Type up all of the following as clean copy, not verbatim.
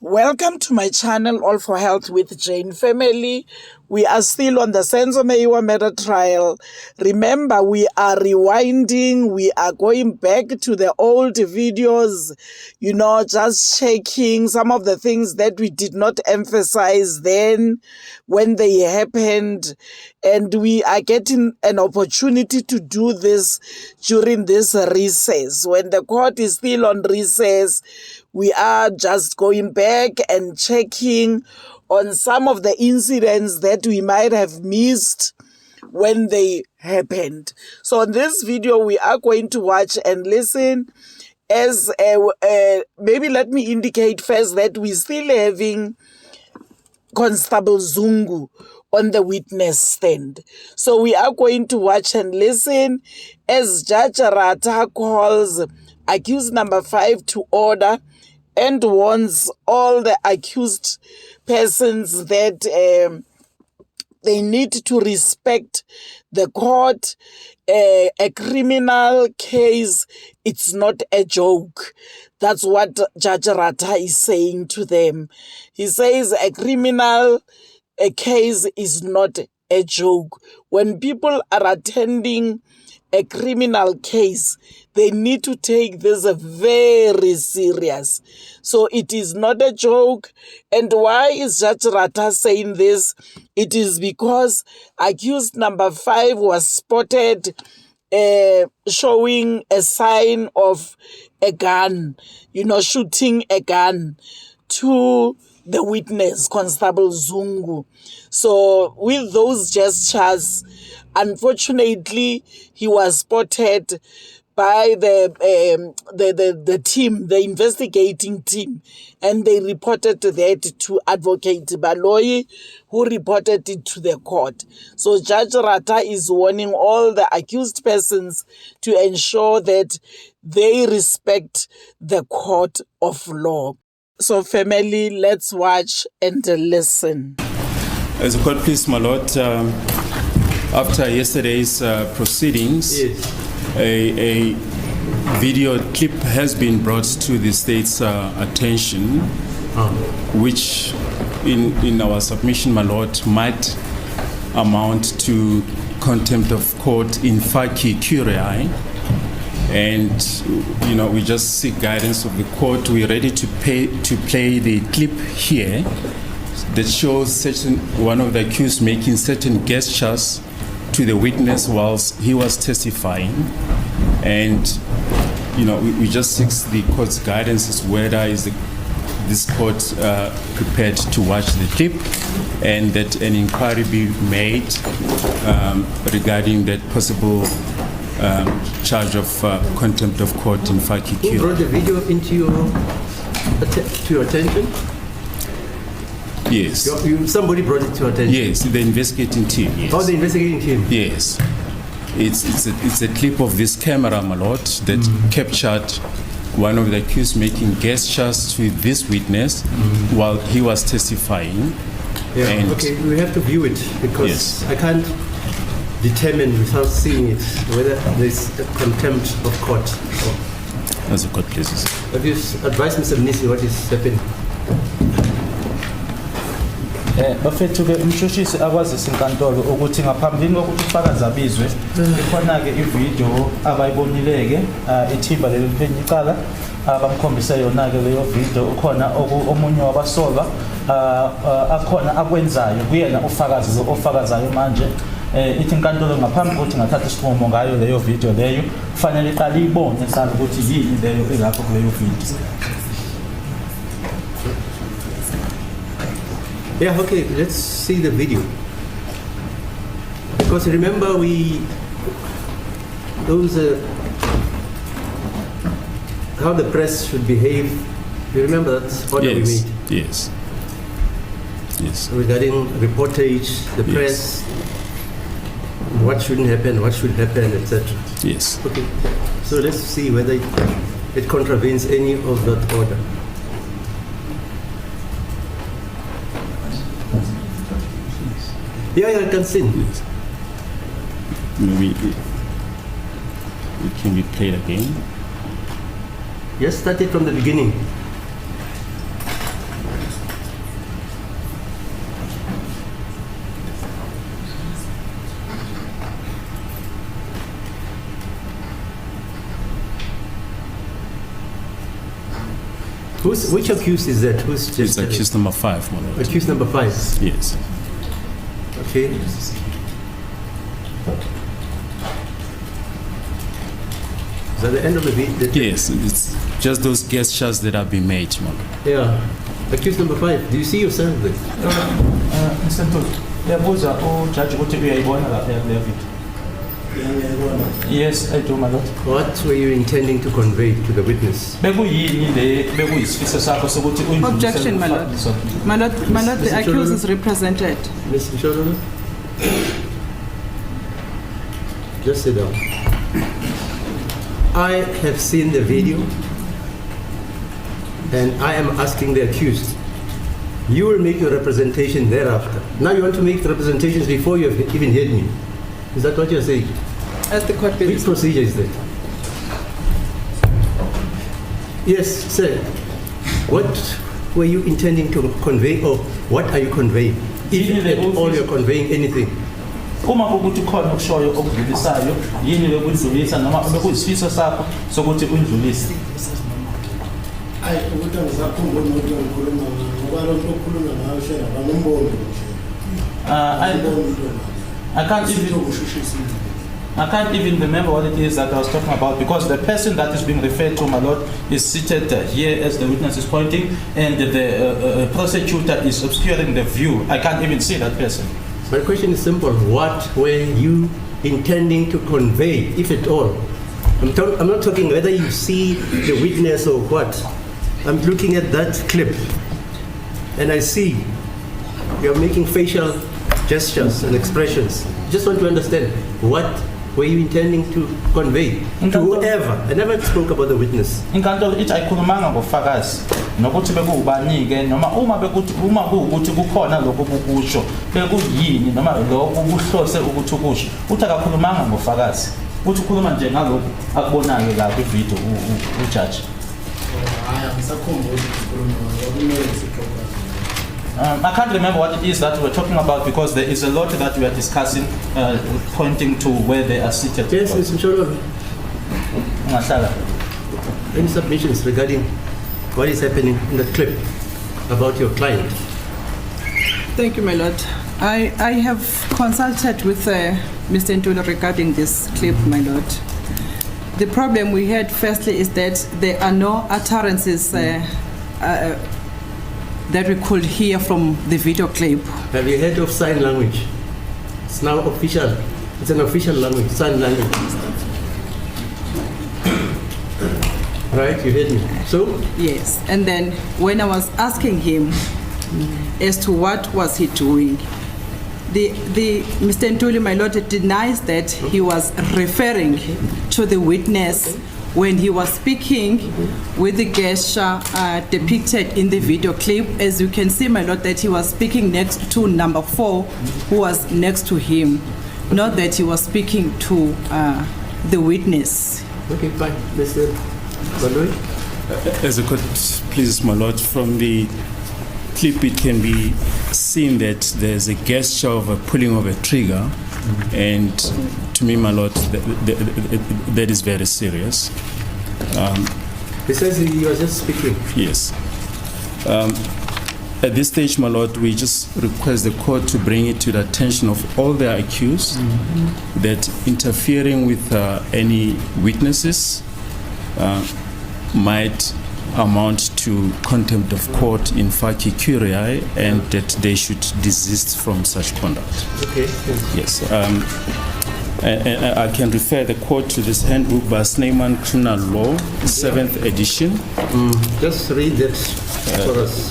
Welcome to my channel, All for Health with Jane Family. We are still on the Senzo Meyiwa Trial. Remember, we are rewinding. We are going back to the old videos, just checking some of the things that we did not emphasize then when they happened. And we are getting an opportunity to do this during this recess. When the court is still on recess, we are just going back and checking on some of the incidents that we might have missed when they happened. So in this video, we are going to watch and listen as maybe let me indicate first that we're still having Constable Zungu on the witness stand. So we are going to watch and listen as Judge Ratha calls accused number 5 to order and warns all the accused persons that they need to respect the court. A criminal case, it's not a joke. That's what Judge Ratha is saying to them. He says a criminal case is not a joke. When people are attending a criminal case, they need to take this very serious. So it is not a joke. And why is Judge Ratha saying this? It is because accused number 5 was spotted showing a sign of a gun, shooting a gun to the witness, Constable Zungu. So with those gestures, unfortunately, he was spotted by the team, the investigating team, and they reported that to Advocate Baloyi, who reported it to the court. So Judge Ratha is warning all the accused persons to ensure that they respect the court of law. So family, let's watch and listen. As a court, please, my lord, after yesterday's proceedings, yes, a video clip has been brought to the state's attention, which in our submission, my lord, might amount to contempt of court in facie curiae. And we just seek guidance of the court. We're ready to play the clip here that shows one of the accused making certain gestures to the witness whilst he was testifying. And we just seek the court's guidance as whether this court prepared to watch the clip and that an inquiry be made regarding that possible charge of contempt of court in facie curiae. Who brought the video into your attention? Yes. Somebody brought it to your attention? Yes, the investigating team. Yes. Oh, the investigating team? Yes. It's a clip of this camera, my lord, that captured one of the accused making gestures to this witness while he was testifying. Yeah. And okay, we have to view it because yes, I can't determine without seeing it whether there's a contempt of court. As a court pleases. Have you advised Mr. Mnisi what is happening? Bafethu-ke umshushisi akwazisa inkantolo ukuthi ngaphambili kokuthi ufakazi abizwe ikhona-ke ividiyo abayibonile-ke ithimba lelo liphenye icala bamkhombise yona-ke leyo video. Ukhona omunye wabasolwa akhona akwenzayo kuyena ofakazayo manje. Ithi inkantolo ngaphambi kokuthi ngathatha isinqumo ngayo leyo video leyo kufanele iqale ibone sala ukuthi yini leyo elapho kuleyo video. Yeah, okay, let's see the video. Because remember how the press should behave. You remember that order we made? Yes. Yes. Regarding reportage, the press, what shouldn't happen, what should happen, etc. Yes. Okay. So let's see whether it contravenes any of that order. Yeah, I can see. Yes. Maybe it can be played again. Yes, start it from the beginning. Which accused is that? Who's It's accused number 5, my lord. Accused number 5. Yes. Okay. Is that the end of the video? Yes, it's just those gestures that have been made, my lord. Yeah. Accused number 5. Do you see yourself there? Mr. Ntuli, uyabuza ujaji ukuthi uyayibona lapha kule video. Yes, I do, my lord. What were you intending to convey to the witness? Bekuyini le bekuyisifiso sakho sokuthi uyindlulisele Objection, my lord. My lord, the accused is represented. Ms. Msholo? Just sit down. I have seen the video and I am asking the accused. You will make your representation thereafter. Now you want to make the representations before you have even heard me. Is that what you're saying? As the court Which business. procedure is that? Yes, sir. What were you intending to convey or what are you conveying? If at all you're conveying anything. Uma ukuthi khona okushoyo okudlulisayo yini lokudlulisa noma bekuyisifiso sakho sokuthi undlulise. Hayi ukuthi angizakhumbula ukuthi ngikhuluma ngoba lo nto okhuluma ngayo shela banombono I can't even remember what it is that I was talking about because the person that is being referred to, my lord, is seated here as the witness is pointing and the prosecutor is obscuring the view. I can't even see that person. My question is simple. What were you intending to convey, if at all? I'm not talking whether you see the witness or what. I'm looking at that clip and I see you're making facial gestures and expressions. Just want to understand what were you intending to convey to whoever? I never spoke about the witness. Inkantolo ithi ayikhulumanga ngofakazi nokuthi bekubanike noma uma kuwukuthi kukhona lokho kukusho bekuyini noma lokho kuhlose ukuthi ukusho uthi akakhulumanga ngofakazi uthi ukhuluma nje ngalokho akubonayo la ku video ujudge. hayi angisakhumbula ukukhuluma ngokumele sikhuluma. I can't remember what it is that we're talking about because there is a lot that we are discussing pointing to where they are seated. Yes, Mr. Msholo. Ngasala. Any submissions regarding what is happening in the clip about your client? Thank you, my lord. I have consulted with Mr. Ntuli regarding this clip, my lord. The problem we had firstly is that there are no utterances that we could hear from the video clip. Have you heard of sign language? It's now official. It's an official language, sign language. Right, you heard me. So? Yes, and then when I was asking him as to what was he doing, the Mr. Ntuli, my lord, denies that he was referring to the witness when he was speaking with the gesture depicted in the video clip. As you can see, my lord, that he was speaking next to number 4 who was next to him, not that he was speaking to the witness. Okay, fine. Mr. Bandoi? As the court pleases, my lord, from the clip it can be seen that there's a gesture of a pulling of a trigger, and to me, my lord, that is very serious. He says he was just speaking. Yes. At this stage, my lord, we just request the court to bring it to the attention of all the accused that interfering with any witnesses might amount to contempt of court in facie curiae, and that they should desist from such conduct. Okay. Yes. And I can refer the court to this handbook by Sneyman Criminal Law, 7th edition. Just read that for us.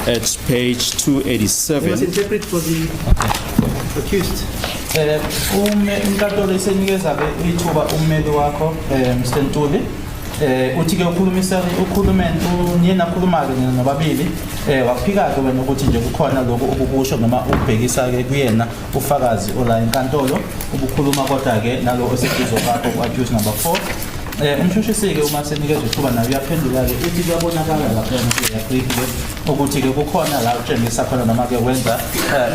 At page 287. You must interpret for the accused. Inkantolo isenikeza ke ithuba ummeli wakho Mr. Ntuli uthi ke ukhulume uyena khuluma ke nababili waphika ke wena ukuthi nje kukhona lokho ukukusho noma ubhekisa ke kuyena ufakazi ola enkantolo ubukhuluma kodwa ke nalo oseduzo kwakho accused number 4 Umshushisi-ke uma senikezwe ithuba nayo uyaphendula-ke uthi kuyabonakala lapha kule-Afrika ukuthi-ke kukhona la utshengisa khona noma-ke wenza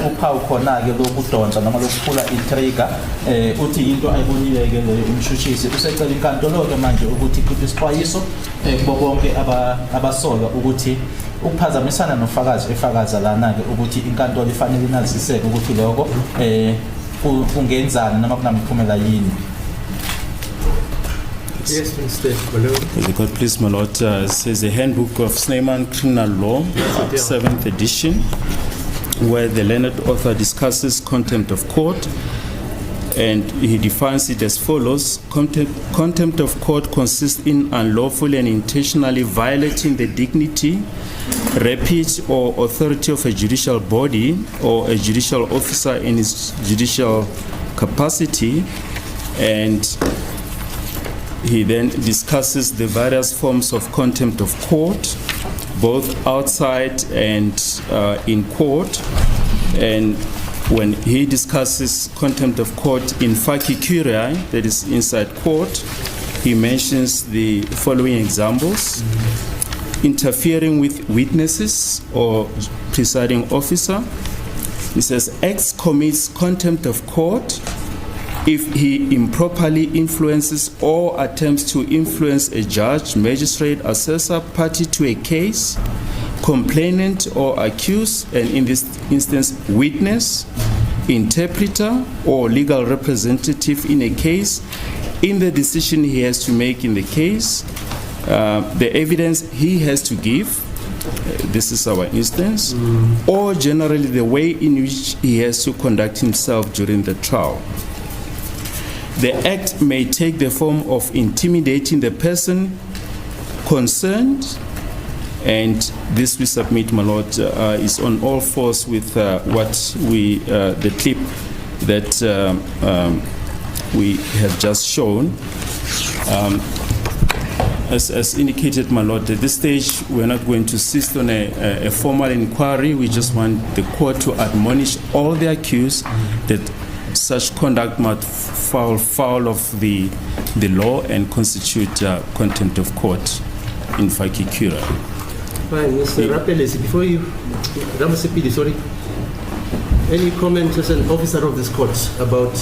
uphawu khona-ke lokudonsa noma lokuphula i-trigger uthi into ayibonile-ke leyo umshushisi usecela inkantolo-ke manje ukuthi ikhiphe isixwayiso kubo bonke abasolwa ukuthi ukuphazamisana nofakazi efakaza lana-ke ukuthi inkantolo ifanele inaziseke ukuthi lokho kungenzani noma kunamiphumela yini. Yes, Mr. Baloo. The court, please, my lord, says the Handbook of Snyman Criminal Law, 7th edition, where the learned author discusses contempt of court, and he defines it as follows. Contempt of court consists in unlawfully and intentionally violating the dignity, repute, or authority of a judicial body or a judicial officer in his judicial capacity, and he then discusses the various forms of contempt of court, both outside and in court. And when he discusses contempt of court in facie curiae, that is inside court, he mentions the following examples: interfering with witnesses or presiding officer. He says X commits contempt of court if he improperly influences or attempts to influence a judge, magistrate, assessor, party to a case, complainant or accused, and in this instance, witness, interpreter, or legal representative in a case, in the decision he has to make in the case, the evidence he has to give, this is our instance, or generally the way in which he has to conduct himself during the trial. The act may take the form of intimidating the person concerned, and this we submit, my lord, is on all fours with what we, the clip that we have just shown. As indicated, my lord, at this stage we're not going to insist on a formal inquiry. We just want the court to admonish all the accused that such conduct might fall foul of the law and constitute contempt of court in facie curiae. Fine, Mr. Rapelesi, before you, Ramasipidi, sorry, any comment as an officer of this court about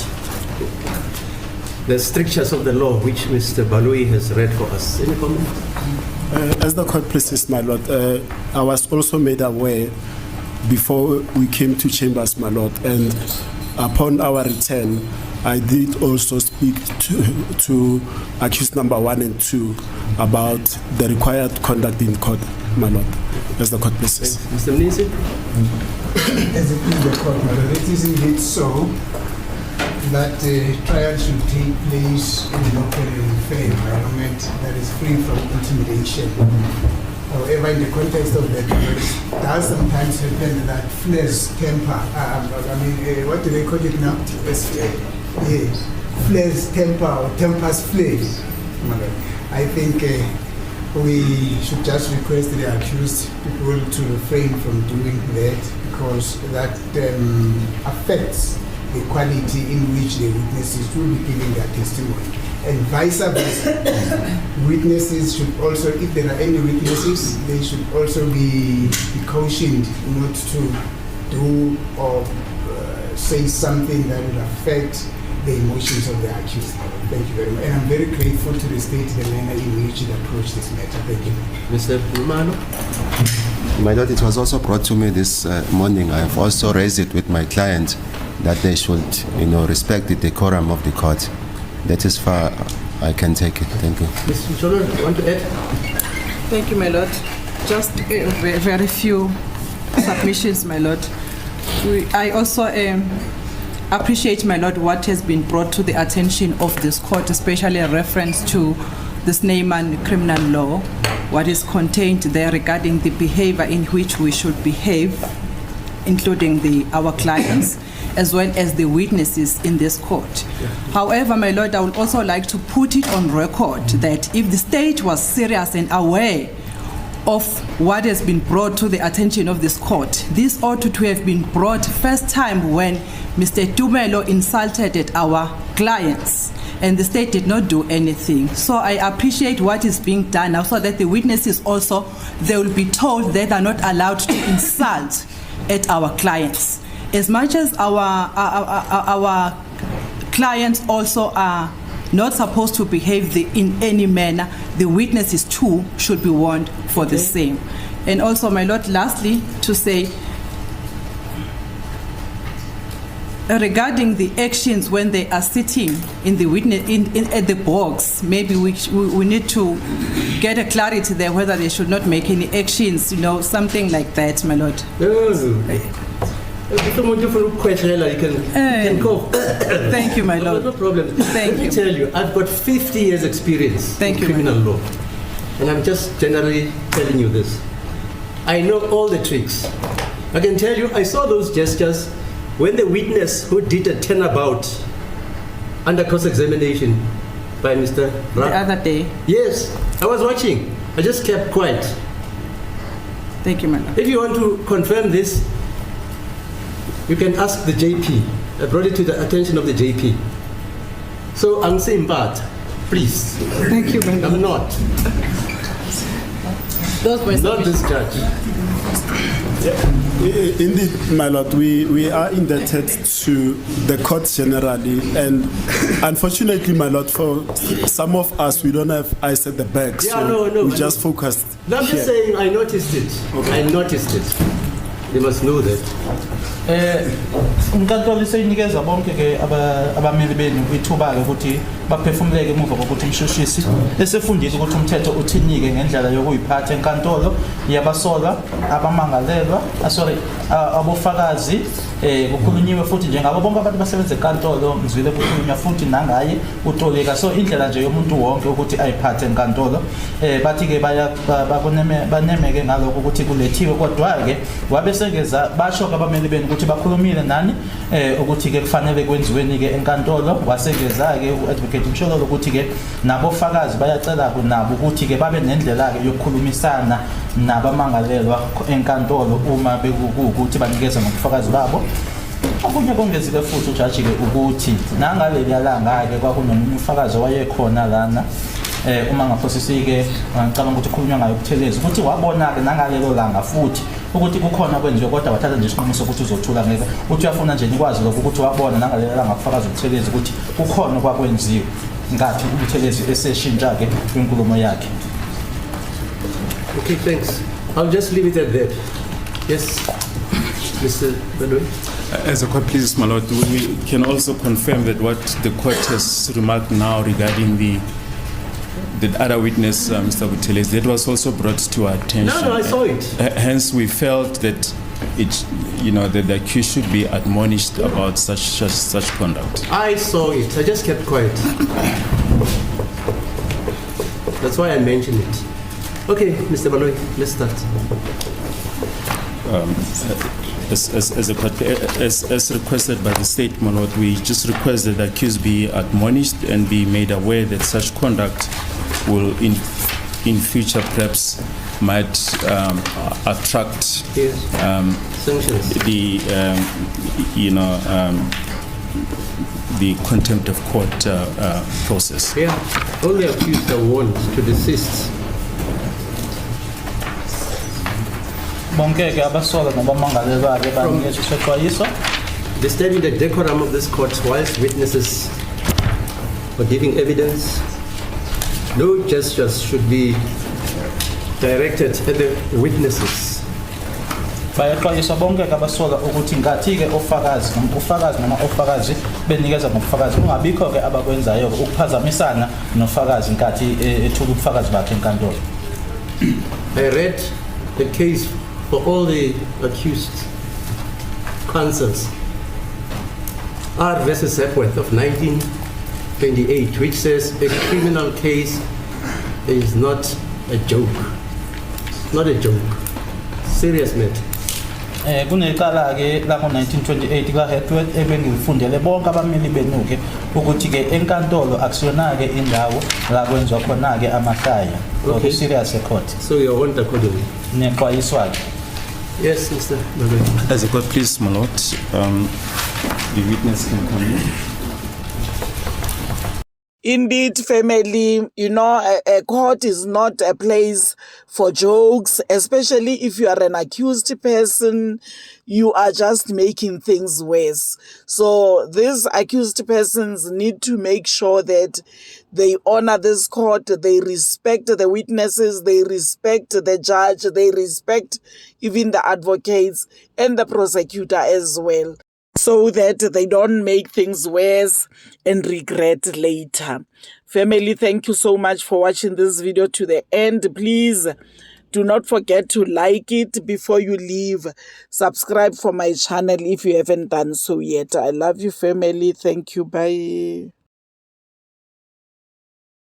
the strictures of the law which Mr. Balui has read for us? Any comment? As the court pleases, my lord, I was also made aware before we came to chambers, my lord, and upon our return, I did also speak to accused number 1 and 2 about the required conduct in court, my lord, as the court pleases. Mr. Mnisi? As it is the court, my lord, it is indeed so that trial should take place in an open and fair environment that is free from intimidation. However, in the context of the case, it does sometimes happen that flares temper. What do they call it now? Yes, flares temper or tempers flares. I think we should just request the accused people to refrain from doing that, because that affects the quality in which the witnesses will be giving their testimony. And vice versa, witnesses should also, if there are any witnesses, they should also be cautioned not to do or say something that would affect the emotions of the accused. Thank you very much. And I'm very grateful to the state, the manner in which it approached this matter. Thank you. Mr. Rumano? My lord, it was also brought to me this morning. I have also raised it with my client that they should, respect the decorum of the court. That is far I can take it. Thank you. Ms. Mchono, you want to add? Thank you, my lord. Just very few submissions, my lord. I also appreciate, my lord, what has been brought to the attention of this court, especially a reference to the Snyman criminal law, what is contained there regarding the behavior in which we should behave, including our clients, as well as the witnesses in this court. However, my lord, I would also like to put it on record that if the state was serious and aware of what has been brought to the attention of this court, this ought to have been brought first time when Mr. Tumelo insulted our clients. and the state did not do anything. So I appreciate what is being done now, so that the witnesses also, they will be told that they are not allowed to insult at our clients. As much as our clients also are not supposed to behave in any manner, the witnesses too should be warned for the same. And also, my Lord, lastly, to say, regarding the actions when they are sitting in the witness at the box, maybe we need to get a clarity there whether they should not make any actions, something like that, my Lord. If someone different question, you can go. Thank you, my Lord. No problem. Thank Let me you. tell you, I've got 50 years experience in Thank you, criminal law. And I'm just generally telling you this. I know all the tricks. I can tell you, I saw those gestures when the witness who did a turnabout under cross-examination by Mr. The Ratha. other day. Yes, I was watching. I just kept quiet. Thank you, my Lord. If you want to confirm this, you can ask the JP. I brought it to the attention of the JP. So I'm saying bad, please. Thank you, my Lord. I'm not. Those were Not this judge. Indeed, my lord, we are indebted to the court generally, and unfortunately, my lord, for some of us, we don't have eyes at the back, Yeah, so no, we just focused. No, I'm here. just saying I noticed it. Okay. I noticed it. You must know that. Inkantolo seyinikeza bonke ke abameli benu ithuba ke ukuthi baphefumuleke emuva kokuthi umshushisi esefundisa ukuthi umthetho uthinike ngendlela yokuyiphatha enkantolo yabasola abamangalelwa abofakazi kukhulunyiwe futhi njengabo bonke abantu basebenza enkantolo mzwile kukhulunywa futhi nangaye uToleka, so indlela nje yomuntu wonke ukuthi ayiphathe enkantolo. Bathi ke banemeke ngalokho ukuthi kulethiwe, kodwa ke wabesengeza basho abameli benu ukuthi bakhulumile nani ukuthi ke kufanele kwenziweni ke enkantolo. Wasengeza ke uadvocate Mshololo ukuthi ke nabofakazi bayacela kunabo ukuthi ke babe nendlela ke yokukhulumisana nabamangalelwa enkantolo uma bekuwukuthi banikeza ngobufakazi babo. Okunye kongezile futhi ujaji ke ukuthi nangaleli yalanga ke kwakunomunye ufakazi wayekhona lana uma ngaphosisike ngicabanga ukuthi khulunywa ngayo ukuthelezi ukuthi wabona ke nangalelo langa futhi ukuthi kukhona kwenziwe, kodwa wathatha nje isinqumo sokuthi uzothula ngeke uthi uyafuna nje nikwazi lokho ukuthi wabona nangalelo langa kufakaza ukuthelezi ukuthi kukhona kwakwenziwe ngathi ukuthelezi eseshintsha ke kwinkulumo yakhe. Okay, thanks. I'll just leave it at that. Yes, Mr. Badwe. As a court, please, my lord, we can also confirm that what the court has remarked now regarding the other witness, Mr. Buthelezi, that was also brought to our attention. No, I saw it. Hence, we felt that that the accused should be admonished about such conduct. I saw it. I just kept quiet. That's why I mentioned it. Okay, Mr. Baloy, let's start. As requested by the state, my lord, we just request that the accused be admonished and be made aware that such conduct will in future perhaps might attract sanctions. The contempt of court process. Yeah, only accused are warned to desist. Bonke ke abasola nabamangalelwa ke banikezwe isexwayiso. Disturbing the decorum of this court whilst witnesses are giving evidence. No gestures should be directed at the witnesses. Bayaxwayiswa bonke ke abasola ukuthi ngathi ke ufakazi noma ofakazi benikeza ngobufakazi kungabikho ke abakwenzayo ukuphazamisana nofakazi nkathi ethula ubufakazi bakhe enkantolo. I read the case for all the accused counsels. R versus Epworth of 1928, which says a criminal case is not a joke. Not a joke. Serious matter. Kunecala ke la ngo-1928 ka-Epworth ebengilifundele bonke abameli benu ke ukuthi ke enkantolo akusiyona ke indawo la kwenziwa khona ke amahlaya. Okay. Serious court. So you are warned accordingly. Nexwayiswa ke. Yes, Mr. Baloy. As a court, please, my lord, the witness can come in. Indeed, family, you know, a court is not a place for jokes, especially if you are an accused person. You are just making things worse. So these accused persons need to make sure that they honor this court, they respect the witnesses, they respect the judge, they respect even the advocates and the prosecutor as well, so that they don't make things worse and regret later. Family, thank you so much for watching this video to the end. Please do not forget to like it before you leave. Subscribe for my channel if you haven't done so yet. I love you, family. Thank you. Bye.